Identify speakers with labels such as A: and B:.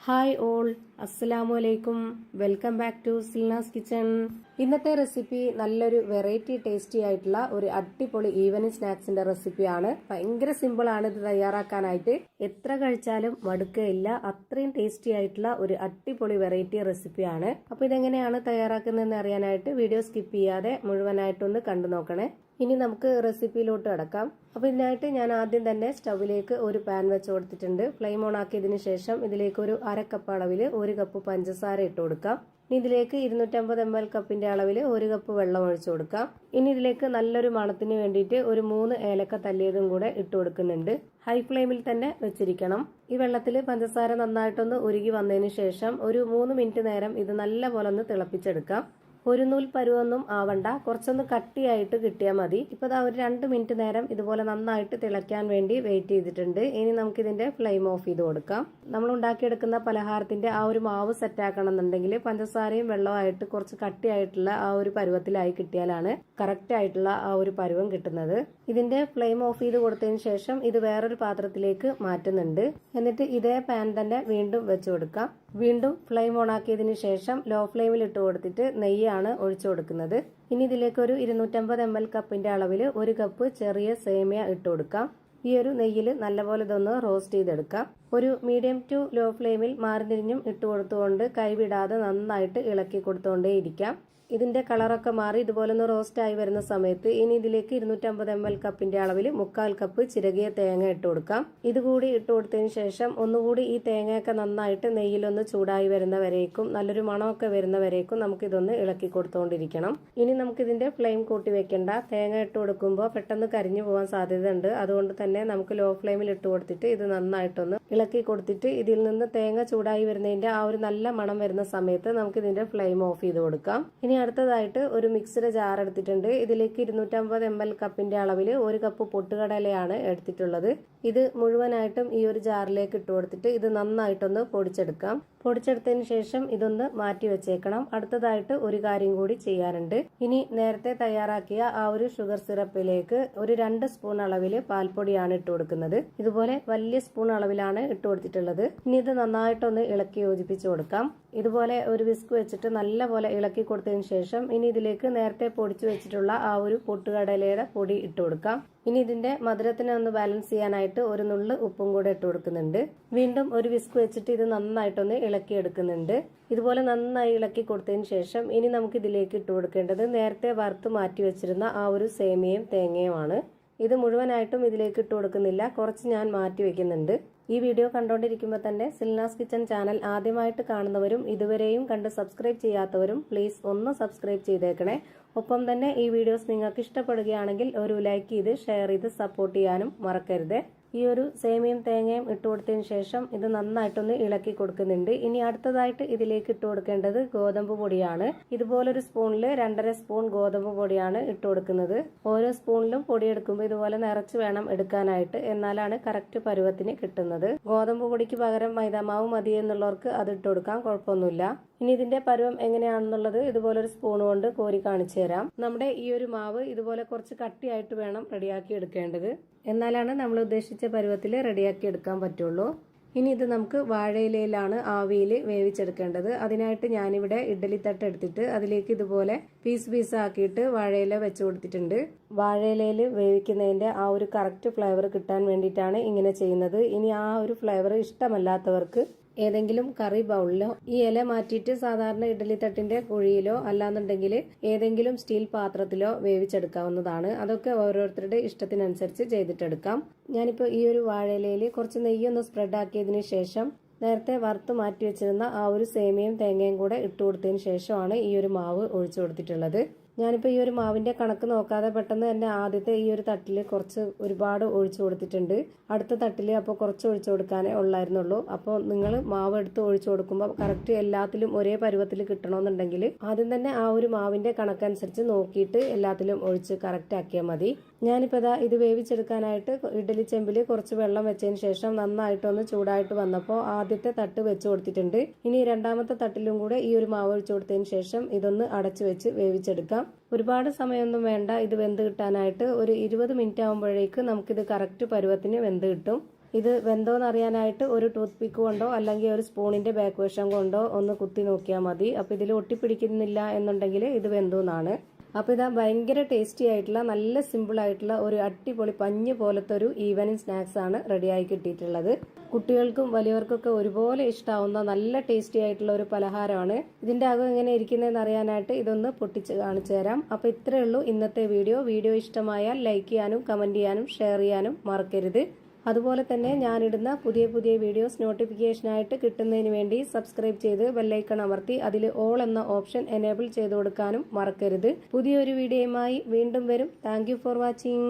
A: Hi all, അസ്സലാമലൈക്കും. Welcome back to Silna's kitchen. ഇന്നത്തെ recipe നല്ലൊരു വെറൈറ്റി ടേസ്റ്റി ആയിട്ടുള്ള ഒരു അടിപൊളി ഈവനിങ് സ്നാക്സിന്റെ റെസിപ്പിയാണ്. ഭയങ്കര സിമ്പിൾ ആണ് ഇത് തയ്യാറാക്കാനായിട്ട്. എത്ര കഴിച്ചാലും മടുക്കുകയില്ല. അത്രയും ടേസ്റ്റി ആയിട്ടുള്ള ഒരു അടിപൊളി വെറൈറ്റി റെസിപ്പിയാണ്. അപ്പൊ ഇതെങ്ങനെയാണ് തയ്യാറാക്കുന്നതെന്ന് അറിയാനായിട്ട് വീഡിയോ സ്കിപ്പ് ചെയ്യാതെ മുഴുവനായിട്ടൊന്ന് കണ്ടു നോക്കണേ. ഇനി നമുക്ക് റെസിപ്പിയിലോട്ട് കടക്കാം. അപ്പൊ ഇതിനായിട്ട് ഞാൻ ആദ്യം തന്നെ സ്റ്റൗവിലേക്ക് ഒരു പാൻ വെച്ച് കൊടുത്തിട്ടുണ്ട്. ഫ്ലെയിം ഓൺ ആക്കിയതിനു ശേഷം ഇതിലേക്ക് ഒരു അര കപ്പ് അളവിൽ 1 കപ്പ് പഞ്ചസാര ഇട്ട് കൊടുക്കാം. ഇനി ഇതിലേക്ക് 250 ml കപ്പിന്റെ അളവിൽ 1 കപ്പ് വെള്ളം ഒഴിച്ചു കൊടുക്കാം. ഇനി ഇതിലേക്ക് നല്ലൊരു മണത്തിന് വേണ്ടിയിട്ട് ഒരു 3 ഏലക്ക തല്ലിയതും കൂടെ ഇട്ട് കൊടുക്കുന്നുണ്ട്. ഹൈ ഫ്ലെയിമിൽ തന്നെ വെച്ചിരിക്കണം. ഈ വെള്ളത്തിൽ പഞ്ചസാര നന്നായിട്ടൊന്ന് ഉരുകി വന്നതിന് ശേഷം ഒരു 3 മിനിറ്റ് നേരം ഇത് നല്ലപോലെ ഒന്ന് തിളപ്പിച്ചെടുക്കാം. ഒരു നൂൽ പരുവൊന്നും ആവണ്ട, കുറച്ചൊന്ന് കട്ടിയായിട്ട് കിട്ടിയാൽ മതി. ഇപ്പൊ ദാ ഒരു 2 മിനിറ്റ് നേരം ഇതുപോലെ നന്നായിട്ട് തിളയ്ക്കാൻ വേണ്ടി വെയിറ്റ് ചെയ്തിട്ടുണ്ട്. ഇനി നമുക്ക് ഇതിന്റെ ഫ്ലെയിം ഓഫ് ചെയ്ത് കൊടുക്കാം. നമ്മൾ ഉണ്ടാക്കിയെടുക്കുന്ന പലഹാരത്തിന്റെ ആ ഒരു മാവ് സെറ്റ് ആക്കണം എന്നുണ്ടെങ്കിൽ പഞ്ചസാരയും വെള്ളമായിട്ട് കുറച്ച് കട്ടിയായിട്ടുള്ള ആ ഒരു പരുവത്തിലായി കിട്ടിയാലാണ് കറക്റ്റ് ആയിട്ടുള്ള ആ ഒരു പരുവം കിട്ടുന്നത്. ഇതിന്റെ ഫ്ലെയിം ഓഫ് ചെയ്ത് കൊടുത്തതിന് ശേഷം ഇത് വേറൊരു പാത്രത്തിലേക്ക് മാറ്റുന്നുണ്ട്. എന്നിട്ട് ഇതേ പാൻ തന്നെ വീണ്ടും വെച്ചു കൊടുക്കാം. വീണ്ടും ഫ്ലെയിം ഓൺ ആക്കിയതിനു ശേഷം ലോ ഫ്ലെയിമിൽ ഇട്ട് കൊടുത്തിട്ട് നെയ്യാണ് ഒഴിച്ചു കൊടുക്കുന്നത്. ഇനി ഇതിലേക്ക് ഒരു 250 ml കപ്പിന്റെ അളവിൽ 1 കപ്പ് ചെറിയ സേമിയ ഇട്ട് കൊടുക്കാം. ഈ ഒരു നെയ്യിൽ നല്ലപോലെ ഇതൊന്ന് റോസ്റ്റ് ചെയ്തെടുക്കാം. ഒരു മീഡിയം ടു ലോ ഫ്ലെയിമിൽ മാറി തിരിഞ്ഞും ഇട്ട് കൊടുത്തുകൊണ്ട് കൈവിടാതെ നന്നായിട്ട് ഇളക്കി കൊടുത്തുകൊണ്ടേ ഇരിക്കാം. ഇതിന്റെ കളറൊക്കെ മാറി ഇതുപോലെ ഒന്ന് റോസ്റ്റ് ആയി വരുന്ന സമയത്ത് ഇനി ഇതിലേക്ക് 250 ml കപ്പിന്റെ അളവിൽ 3/4 കപ്പ് ചിരകിയ തേങ്ങ ഇട്ട് കൊടുക്കാം. ഇതുകൂടി ഇട്ട് കൊടുത്തതിന് ശേഷം ഒന്നുകൂടി ഈ തേങ്ങയൊക്കെ നന്നായിട്ട് നെയ്യിലൊന്ന് ചൂടായി വരുന്ന വരേക്കും നല്ലൊരു മണമൊക്കെ വരുന്ന വരേക്കും നമുക്ക് ഇതൊന്ന് ഇളക്കി കൊടുത്തുകൊണ്ടിരിക്കണം. ഇനി നമുക്ക് ഇതിന്റെ ഫ്ലെയിം കൂട്ടി വെക്കണ്ട. തേങ്ങ ഇട്ട് കൊടുക്കുമ്പോൾ പെട്ടെന്ന് കരിഞ്ഞു പോകാൻ സാധ്യതയുണ്ട്. അതുകൊണ്ട് തന്നെ നമുക്ക് ലോ ഫ്ലെയിമിൽ ഇട്ട് കൊടുത്തിട്ട് ഇത് നന്നായിട്ടൊന്ന് ഇളക്കി കൊടുത്തിട്ട് ഇതിൽ നിന്ന് തേങ്ങ ചൂടായി വരുന്നതിന്റെ ആ ഒരു നല്ല മണം വരുന്ന സമയത്ത് നമുക്ക് ഇതിന്റെ ഫ്ലെയിം ഓഫ് ചെയ്ത് കൊടുക്കാം. ഇനി അടുത്തതായിട്ട് ഒരു മിക്സിയുടെ ജാർ എടുത്തിട്ടുണ്ട്. ഇതിലേക്ക് 250 ml കപ്പിന്റെ അളവിൽ 1 കപ്പ് പൊട്ടുകടലയാണ് എടുത്തിട്ടുള്ളത്. ഇത് മുഴുവനായിട്ടും ഈ ഒരു ജാറിലേക്ക് ഇട്ട് കൊടുത്തിട്ട് ഇത് നന്നായിട്ടൊന്ന് പൊടിച്ചെടുക്കാം. പൊടിച്ചെടുത്തതിന് ശേഷം ഇതൊന്ന് മാറ്റി വെച്ചേക്കണം. അടുത്തതായിട്ട് ഒരു കാര്യം കൂടി ചെയ്യാനുണ്ട്. ഇനി നേരത്തെ തയ്യാറാക്കിയ ആ ഒരു ഷുഗർ സിറപ്പിലേക്ക് ഒരു 2 സ്പൂൺ അളവിൽ പാൽപ്പൊടിയാണ് ഇട്ട് കൊടുക്കുന്നത്. ഇതുപോലെ വലിയ സ്പൂൺ അളവിലാണ് ഇട്ട് കൊടുത്തിട്ടുള്ളത്. ഇനി ഇത് നന്നായിട്ടൊന്ന് ഇളക്കി യോജിപ്പിച്ചു കൊടുക്കാം. ഇതുപോലെ ഒരു വിസ്ക് വെച്ചിട്ട് നല്ലപോലെ ഇളക്കി കൊടുത്തതിന് ശേഷം ഇനി ഇതിലേക്ക് നേരത്തെ പൊടിച്ചു വെച്ചിട്ടുള്ള ആ ഒരു പൊട്ടുകടലയുടെ പൊടി ഇട്ട് കൊടുക്കാം. ഇനി ഇതിന്റെ മധുരത്തിനെ ഒന്ന് ബാലൻസ് ചെയ്യാനായിട്ട് ഒരു നുള്ള് ഉപ്പും കൂടെ ഇട്ട് കൊടുക്കുന്നുണ്ട്. വീണ്ടും ഒരു വിസ്ക് വെച്ചിട്ട് ഇത് നന്നായിട്ടൊന്ന് ഇളക്കി എടുക്കുന്നുണ്ട്. ഇതുപോലെ നന്നായി ഇളക്കി കൊടുത്തതിന് ശേഷം ഇനി നമുക്ക് ഇതിലേക്ക് ഇട്ട് കൊടുക്കേണ്ടത് നേരത്തെ വറുത്ത് മാറ്റി വെച്ചിരുന്ന ആ ഒരു സേമിയയും തേങ്ങയുമാണ്. ഇത് മുഴുവനായിട്ടും ഇതിലേക്ക് ഇട്ട് കൊടുക്കുന്നില്ല, കുറച്ച് ഞാൻ മാറ്റി വെക്കുന്നുണ്ട്. ഈ വീഡിയോ കണ്ടുകൊണ്ടിരിക്കുമ്പോൾ തന്നെ സിൽനാസ് കിച്ചൺ ചാനൽ ആദ്യമായിട്ട് കാണുന്നവരും ഇതുവരെയും കണ്ട് സബ്സ്ക്രൈബ് ചെയ്യാത്തവരും പ്ലീസ് ഒന്ന് സബ്സ്ക്രൈബ് ചെയ്തേക്കണേ. ഒപ്പം തന്നെ ഈ വീഡിയോസ് നിങ്ങൾക്ക് ഇഷ്ടപ്പെടുകയാണെങ്കിൽ ഒരു ലൈക്ക് ചെയ്ത് ഷെയർ ചെയ്ത് സപ്പോർട്ട് ചെയ്യാനും മറക്കരുത്. ഈ ഒരു സേമിയയും തേങ്ങയും ഇട്ട് കൊടുത്തതിന് ശേഷം ഇത് നന്നായിട്ടൊന്ന് ഇളക്കി കൊടുക്കുന്നുണ്ട്. ഇനി അടുത്തതായിട്ട് ഇതിലേക്ക് ഇട്ട് കൊടുക്കേണ്ടത് ഗോതമ്പ് പൊടിയാണ്. ഇതുപോലൊരു സ്പൂണിൽ 2.5 സ്പൂൺ ഗോതമ്പ് പൊടിയാണ് ഇട്ട് കൊടുക്കുന്നത്. ഓരോ സ്പൂണിലും പൊടി എടുക്കുമ്പോൾ ഇതുപോലെ നിറച്ച് വേണം എടുക്കാനായിട്ട്, എന്നാലാണ് കറക്റ്റ് പരുവത്തിന് കിട്ടുന്നത്. ഗോതമ്പ് പൊടിക്ക് പകരം മൈദാമാവ് മതി എന്നുള്ളവർക്ക് അത് ഇട്ട് കൊടുക്കാം, കുഴപ്പമൊന്നുമില്ല. ഇനി ഇതിന്റെ പരുവം എങ്ങനെയാണെന്നുള്ളത് ഇതുപോലൊരു സ്പൂൺ കൊണ്ട് കോരി കാണിച്ചു തരാം. നമ്മുടെ ഈ ഒരു മാവ് ഇതുപോലെ കുറച്ച് കട്ടിയായിട്ട് വേണം റെഡിയാക്കി എടുക്കേണ്ടത്, എന്നാലാണ് നമ്മൾ ഉദ്ദേശിച്ച പരുവത്തിൽ റെഡിയാക്കി എടുക്കാൻ പറ്റുള്ളൂ. ഇനി ഇത് നമുക്ക് വാഴയിലയിലാണ് ആവിയിൽ വേവിച്ചെടുക്കേണ്ടത്. അതിനായിട്ട് ഞാനിവിടെ ഇഡ്ഡലി തട്ട് എടുത്തിട്ട് അതിലേക്ക് ഇതുപോലെ പീസ് ആക്കിയിട്ട് വാഴയില വെച്ച് കൊടുത്തിട്ടുണ്ട്. വാഴയിലയിൽ വേവിക്കുന്നതിന്റെ ആ ഒരു കറക്റ്റ് ഫ്ലേവർ കിട്ടാൻ വേണ്ടിയിട്ടാണ് ഇങ്ങനെ ചെയ്യുന്നത്. ഇനി ആ ഒരു ഫ്ലേവർ ഇഷ്ടമല്ലാത്തവർക്ക് ഏതെങ്കിലും കറി ബൗളിലോ ഈ ഇല മാറ്റിയിട്ട് സാധാരണ ഇഡ്ഡലി തട്ടിന്റെ കുഴിയിലോ അല്ലാന്നുണ്ടെങ്കിൽ ഏതെങ്കിലും സ്റ്റീൽ പാത്രത്തിലോ വേവിച്ചെടുക്കാവുന്നതാണ്. അതൊക്കെ ഓരോരുത്തരുടെ ഇഷ്ടത്തിനനുസരിച്ച് ചെയ്തിട്ടെടുക്കാം. ഞാനിപ്പോൾ ഈ ഒരു വാഴയിലയിൽ കുറച്ച് നെയ്യൊന്ന് സ്പ്രെഡ് ആക്കിയതിനു ശേഷം നേരത്തെ വറുത്ത് മാറ്റി വെച്ചിരുന്ന ആ ഒരു സേമിയയും തേങ്ങയും കൂടെ ഇട്ട് കൊടുത്തതിന് ശേഷമാണ് ഈ ഒരു മാവ് ഒഴിച്ചു കൊടുത്തിട്ടുള്ളത്. ഞാനിപ്പോൾ ഈ ഒരു മാവിന്റെ കണക്ക് നോക്കാതെ പെട്ടെന്ന് തന്നെ ആദ്യത്തെ ഈ ഒരു തട്ടിൽ കുറച്ച് ഒരുപാട് ഒഴിച്ചു കൊടുത്തിട്ടുണ്ട്. അടുത്ത തട്ടിൽ അപ്പോൾ കുറച്ച് ഒഴിച്ചു കൊടുക്കാനേ ഉള്ളായിരുന്നുള്ളൂ. അപ്പോൾ നിങ്ങൾ മാവ് എടുത്ത് ഒഴിച്ചു കൊടുക്കുമ്പോൾ കറക്റ്റ് എല്ലാത്തിലും ഒരേ പരുവത്തിൽ കിട്ടണമെന്നുണ്ടെങ്കിൽ ആദ്യം തന്നെ ആ ഒരു മാവിന്റെ കണക്കനുസരിച്ച് നോക്കിയിട്ട് എല്ലാത്തിലും ഒഴിച്ച് കറക്റ്റ് ആക്കിയാൽ മതി. ഞാനിപ്പോൾ ഇത് വേവിച്ചെടുക്കാനായിട്ട് ഇഡ്ഡലി ചെമ്പിൽ കുറച്ച് വെള്ളം വെച്ചതിന് ശേഷം നന്നായിട്ടൊന്ന് ചൂടായിട്ട് വന്നപ്പോൾ ആദ്യത്തെ തട്ട് വെച്ച് കൊടുത്തിട്ടുണ്ട്. ഇനി രണ്ടാമത്തെ തട്ടിലും കൂടെ ഈ ഒരു മാവ് ഒഴിച്ചു കൊടുത്തതിന് ശേഷം ഇതൊന്ന് അടച്ചു വെച്ച് വേവിച്ചെടുക്കാം. ഒരുപാട് സമയമൊന്നും വേണ്ട ഇത് വെന്ത് കിട്ടാനായിട്ട്. ഒരു 20 മിനിറ്റ് ആകുമ്പോഴേക്ക് നമുക്കിത് കറക്റ്റ് പരുവത്തിന് വെന്ത് കിട്ടും. ഇത് വെന്തോന്ന് അറിയാനായിട്ട് ഒരു ടൂത്ത് പിക്ക് കൊണ്ടോ അല്ലെങ്കിൽ ഒരു സ്പൂണിന്റെ ബാക്ക് വശം കൊണ്ടോ ഒന്ന് കുത്തി നോക്കിയാൽ മതി. അപ്പോൾ ഇതിൽ ഒട്ടിപ്പിടിക്കുന്നില്ല എന്നുണ്ടെങ്കിൽ ഇത് വെന്തോന്നാണ്. അപ്പോൾ ഇതാ ഭയങ്കര ടേസ്റ്റി ആയിട്ടുള്ള നല്ല സിമ്പിൾ ആയിട്ടുള്ള ഒരു അടിപൊളി പഞ്ഞ് പോലത്തെ ഒരു ഈവനിങ് സ്നാക്സ് ആണ് റെഡിയായി കിട്ടിയിട്ടുള്ളത്. കുട്ടികൾക്കും വലിയവർക്കൊക്കെ ഒരുപോലെ ഇഷ്ടാവുന്ന നല്ല ടേസ്റ്റി ആയിട്ടുള്ള ഒരു പലഹാരമാണ്. ഇതിന്റെ അകം എങ്ങനെ ഇരിക്കുന്നതെന്ന് അറിയാനായിട്ട് ഇതൊന്ന് പൊട്ടിച്ച് കാണിച്ചു തരാം. അപ്പോൾ ഇത്രയേ ഉള്ളൂ ഇന്നത്തെ വീഡിയോ ഇഷ്ടമായാൽ ലൈക്ക് ചെയ്യാനും കമന്റ് ചെയ്യാനും ഷെയർ ചെയ്യാനും മറക്കരുത്. അതുപോലെ തന്നെ ഞാനിടുന്ന പുതിയ വീഡിയോസ് നോട്ടിഫിക്കേഷനായിട്ട് കിട്ടുന്നതിന് വേണ്ടി സബ്സ്ക്രൈബ് ചെയ്ത് ബെല്ലൈക്കൺ അമർത്തി അതിൽ ഓൾ എന്ന ഓപ്ഷൻ എനേബിൾ ചെയ്ത് കൊടുക്കാനും മറക്കരുത്. പുതിയൊരു വീഡിയോയുമായി വീണ്ടും വരും. Thank you for watching.